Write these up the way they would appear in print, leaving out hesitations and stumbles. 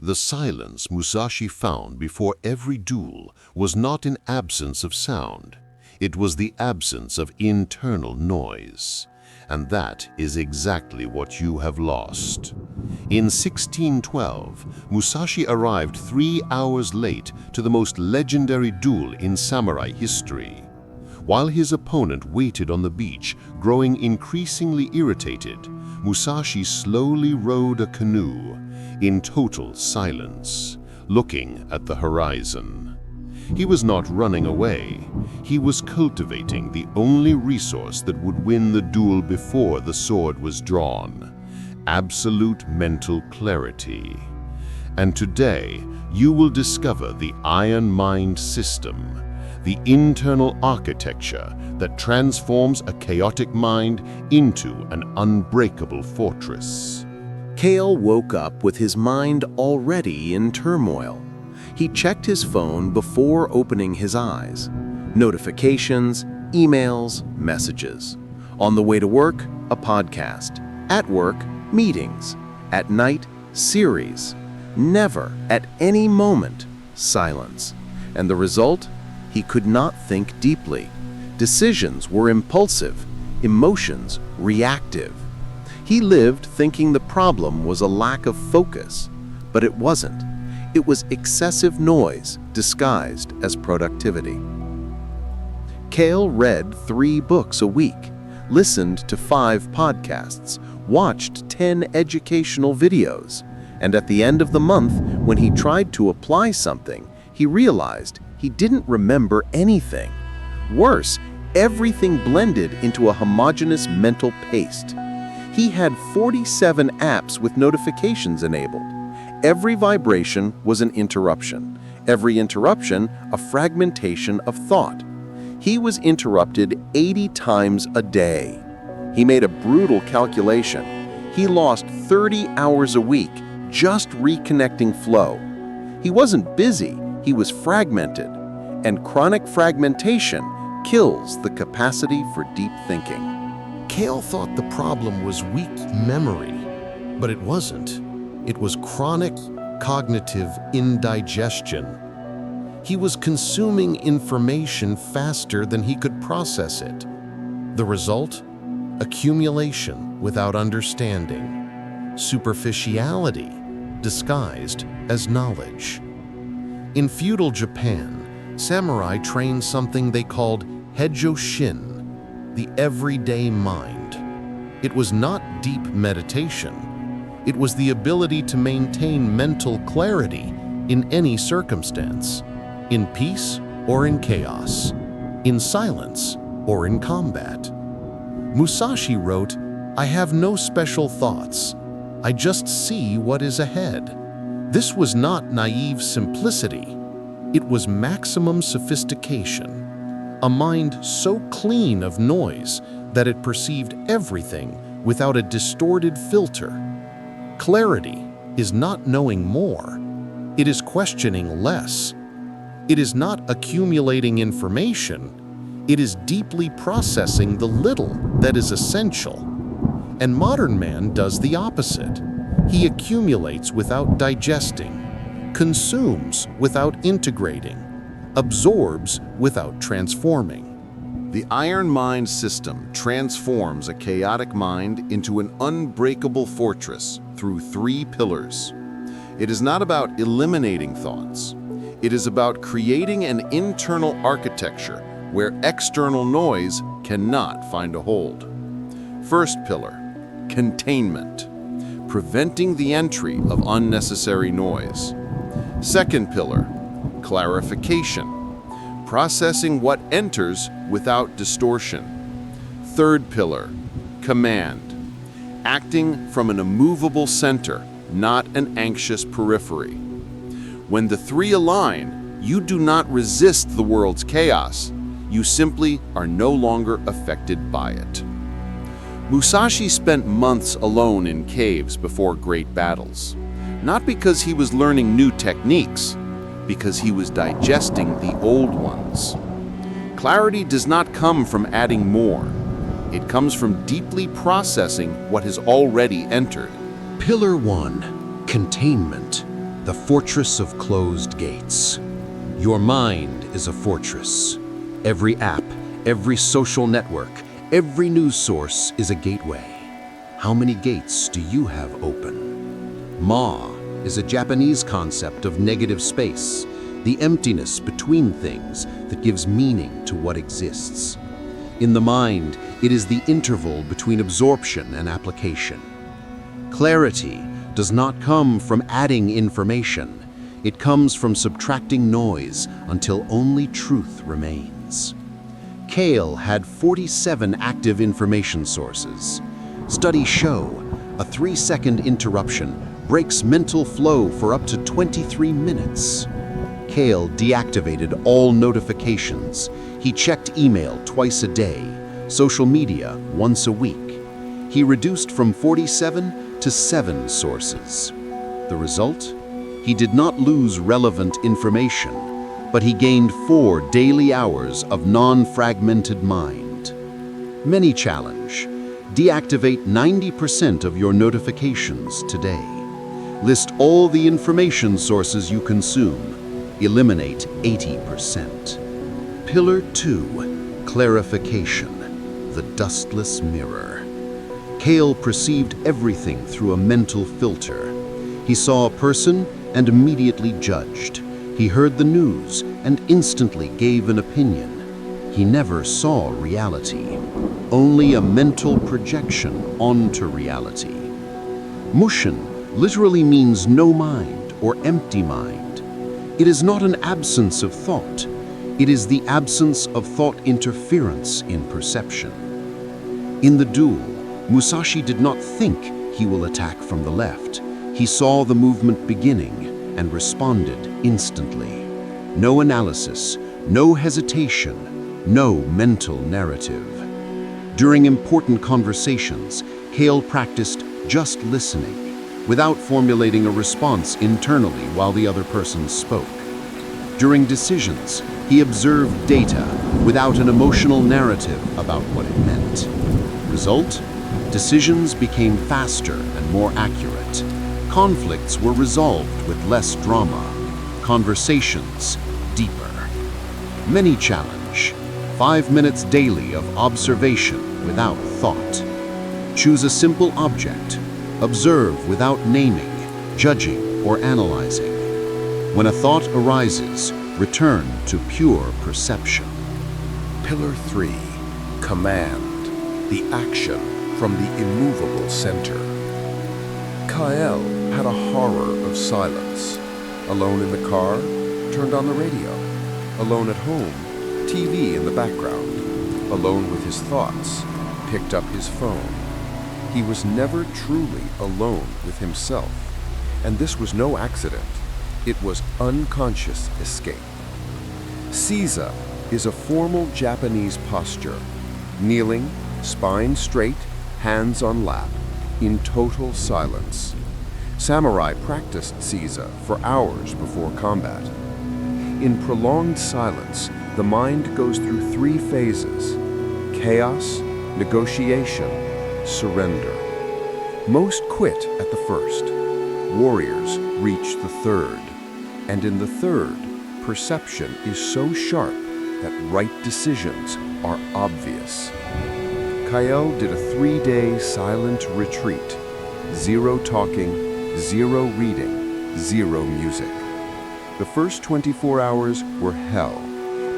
The silence Musashi found before every duel was not an absence of sound. It was the absence of internal noise. And that is exactly what you have lost. In 1612, Musashi arrived 3 hours late to the most legendary duel in samurai history. While his opponent waited on the beach, growing increasingly irritated, Musashi slowly rowed a canoe in total silence, looking at the horizon. He was not running away. He was cultivating the only resource that would win the duel before the sword was drawn: absolute mental clarity. And today, you will discover the Iron Mind system, the internal architecture that transforms a chaotic mind into an unbreakable fortress. Kael woke up with his mind already in turmoil. He checked his phone before opening his eyes. Notifications, emails, messages. On the way to work, a podcast. At work, meetings. At night, series. Never, at any moment, silence. And the result? He could not think deeply. Decisions were impulsive, emotions reactive. He lived thinking the problem was a lack of focus, but it wasn't. It was excessive noise disguised as productivity. Kael read 3 books a week, listened to 5 podcasts, watched 10 educational videos, and at the end of the month, when he tried to apply something, he realized he didn't remember anything. Worse, everything blended into a homogeneous mental paste. He had 47 apps with notifications enabled. Every vibration was an interruption. Every interruption, a fragmentation of thought. He was interrupted 80 times a day. He made a brutal calculation. He lost 30 hours a week just reconnecting flow. He wasn't busy, he was fragmented. And chronic fragmentation kills the capacity for deep thinking. Kael thought the problem was weak memory, but it wasn't. It was chronic cognitive indigestion. He was consuming information faster than he could process it. The result? Accumulation without understanding. Superficiality disguised as knowledge. In feudal Japan, samurai trained something they called Heijō-shin, the everyday mind. It was not deep meditation. It was the ability to maintain mental clarity in any circumstance, in peace or in chaos, in silence or in combat. Musashi wrote, "I have no special thoughts. I just see what is ahead." This was not naive simplicity. It was maximum sophistication. A mind so clean of noise that it perceived everything without a distorted filter. Clarity is not knowing more. It is questioning less. It is not accumulating information. It is deeply processing the little that is essential. And modern man does the opposite. He accumulates without digesting, consumes without integrating, absorbs without transforming. The Iron Mind system transforms a chaotic mind into an unbreakable fortress through 3 pillars. It is not about eliminating thoughts. It is about creating an internal architecture where external noise cannot find a hold. First pillar, containment, preventing the entry of unnecessary noise. Second pillar, clarification, processing what enters without distortion. Third pillar, command, acting from an immovable center, not an anxious periphery. When the 3 align, you do not resist the world's chaos. You simply are no longer affected by it. Musashi spent months alone in caves before great battles, not because he was learning new techniques, because he was digesting the old ones. Clarity does not come from adding more. It comes from deeply processing what has already entered. Pillar 1, containment. The fortress of closed gates. Your mind is a fortress. Every app, every social network, every news source is a gateway. How many gates do you have open? Ma is a Japanese concept of negative space, the emptiness between things that gives meaning to what exists. In the mind, it is the interval between absorption and application. Clarity does not come from adding information. It comes from subtracting noise until only truth remains. Kael had 47 active information sources. Studies show a 3-second interruption breaks mental flow for up to 23 minutes. Kael deactivated all notifications. He checked email twice a day, social media once a week. He reduced from 47 to 7 sources. The result? He did not lose relevant information, but he gained 4 daily hours of non-fragmented mind. Many challenge. Deactivate 90% of your notifications today. List all the information sources you consume. Eliminate 80%. Pillar 2, clarification, the dustless mirror. Kael perceived everything through a mental filter. He saw a person and immediately judged. He heard the news and instantly gave an opinion. He never saw reality, only a mental projection onto reality. Mushin literally means no mind or empty mind. It is not an absence of thought. It is the absence of thought interference in perception. In the duel, Musashi did not think he will attack from the left. He saw the movement beginning and responded instantly. No analysis, no hesitation, no mental narrative. During important conversations, Kael practiced just listening, without formulating a response internally while the other person spoke. During decisions, he observed data without an emotional narrative about what it meant. Result? Decisions became faster and more accurate. Conflicts were resolved with less drama. Conversations deeper. Many challenge. 5 minutes daily of observation without thought. Choose a simple object. Observe without naming, judging, or analyzing. When a thought arises, return to pure perception. Pillar 3, command, the action from the immovable center. Kael had a horror of silence. Alone in the car, turned on the radio. Alone at home, TV in the background. Alone with his thoughts, picked up his phone. He was never truly alone with himself, and this was no accident. It was unconscious escape. Seiza is a formal Japanese posture, kneeling, spine straight, hands on lap, in total silence. Samurai practiced Seiza for hours before combat. In prolonged silence, the mind goes through 3 phases: chaos, negotiation, surrender. Most quit at the first. Warriors reach the third. And in the third, perception is so sharp that right decisions are obvious. Kael did a 3-day silent retreat. 0 talking, 0 reading, 0 music. The first 24 hours were hell.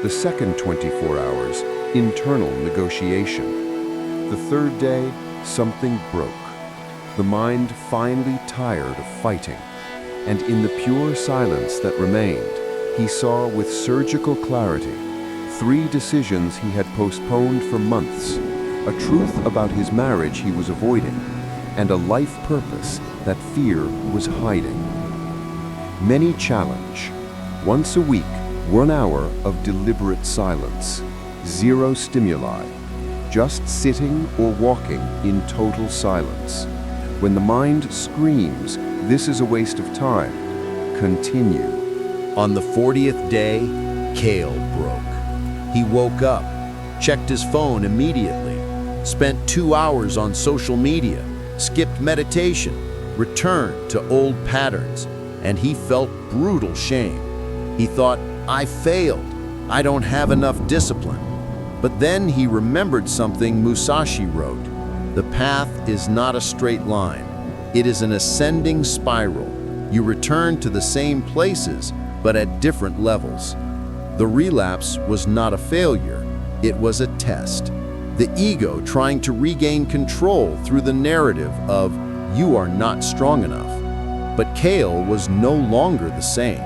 The second 24 hours, internal negotiation. The third day, something broke. The mind finally tired of fighting. And in the pure silence that remained, he saw with surgical clarity 3 decisions he had postponed for months, a truth about his marriage he was avoiding, and a life purpose that fear was hiding. Many challenge. Once a week, 1 hour of deliberate silence, 0 stimuli, just sitting or walking in total silence. When the mind screams, "This is a waste of time," continue. On the 40th day, Kael broke. He woke up, checked his phone immediately, spent 2 hours on social media, skipped meditation, returned to old patterns, and he felt brutal shame. He thought, I failed. I don't have enough discipline. But then he remembered something Musashi wrote. The path is not a straight line. It is an ascending spiral. You return to the same places, but at different levels. The relapse was not a failure. It was a test. The ego trying to regain control through the narrative of, you are not strong enough. But Kael was no longer the same,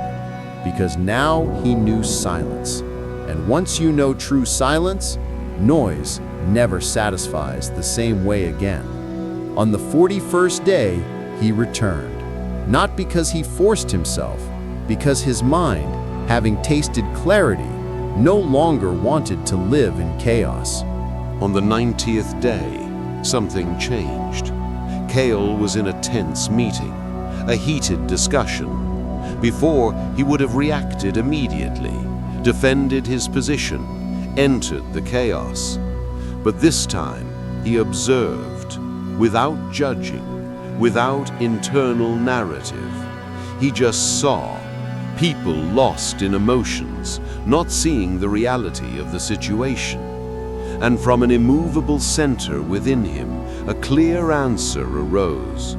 because now he knew silence. And once you know true silence, noise never satisfies the same way again. On the 41st day, he returned. Not because he forced himself, because his mind, having tasted clarity, no longer wanted to live in chaos. On the 90th day, something changed. Kael was in a tense meeting, a heated discussion. Before, he would have reacted immediately, defended his position, entered the chaos. But this time, he observed, without judging, without internal narrative. He just saw people lost in emotions, not seeing the reality of the situation. And from an immovable center within him, a clear answer arose,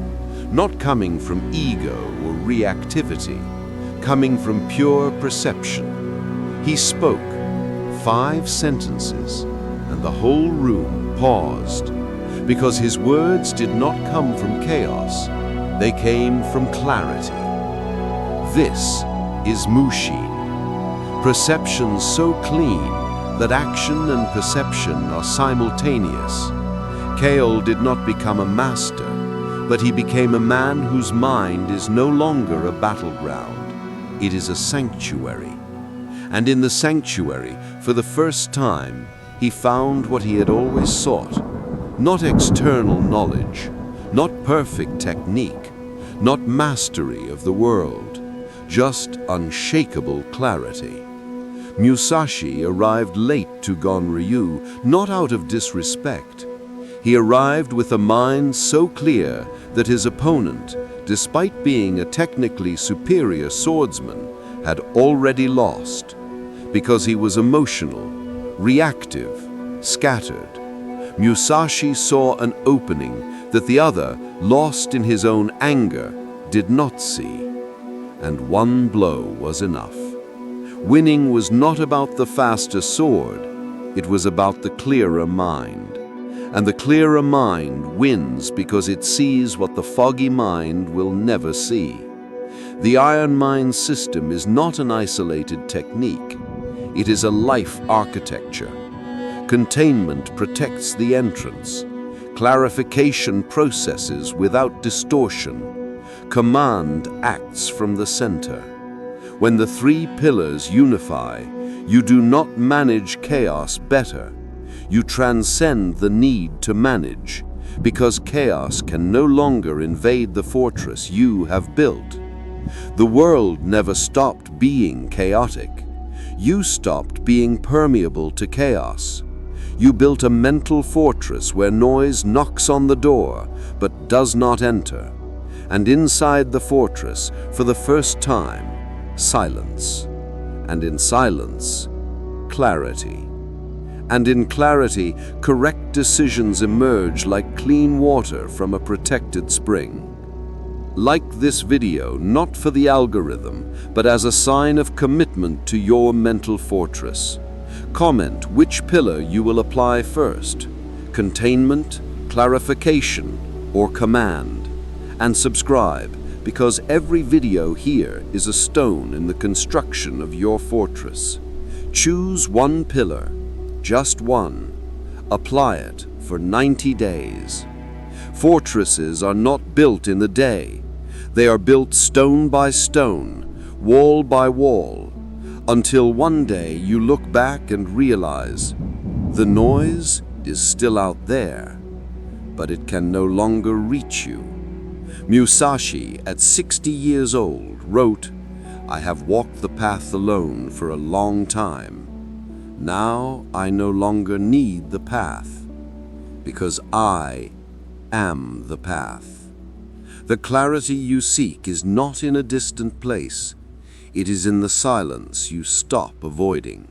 not coming from ego or reactivity, coming from pure perception. He spoke 5 sentences, and the whole room paused, because his words did not come from chaos, they came from clarity. This is Mushi. Perception so clean that action and perception are simultaneous. Kael did not become a master, but he became a man whose mind is no longer a battleground. It is a sanctuary. And in the sanctuary, for the first time, he found what he had always sought. Not external knowledge, not perfect technique, not mastery of the world, just unshakable clarity. Musashi arrived late to Gonryu, not out of disrespect. He arrived with a mind so clear that his opponent, despite being a technically superior swordsman, had already lost, because he was emotional, reactive, scattered. Musashi saw an opening that the other, lost in his own anger, did not see. And one blow was enough. Winning was not about the faster sword, it was about the clearer mind. And the clearer mind wins because it sees what the foggy mind will never see. The iron mind system is not an isolated technique. It is a life architecture. Containment protects the entrance. Clarification processes without distortion. Command acts from the center. When the 3 pillars unify, you do not manage chaos better. You transcend the need to manage, because chaos can no longer invade the fortress you have built. The world never stopped being chaotic. You stopped being permeable to chaos. You built a mental fortress where noise knocks on the door but does not enter. And inside the fortress, for the first time, silence. And in silence, clarity. And in clarity, correct decisions emerge like clean water from a protected spring. Like this video, not for the algorithm, but as a sign of commitment to your mental fortress. Comment which pillar you will apply first: containment, clarification, or command. And subscribe, because every video here is a stone in the construction of your fortress. Choose one pillar, just one. Apply it for 90 days. Fortresses are not built in the day. They are built stone by stone, wall by wall, until one day you look back and realize the noise is still out there, but it can no longer reach you. Musashi, at 60 years old, wrote, "I have walked the path alone for a long time. Now I no longer need the path, because I am the path." The clarity you seek is not in a distant place. It is in the silence you stop avoiding.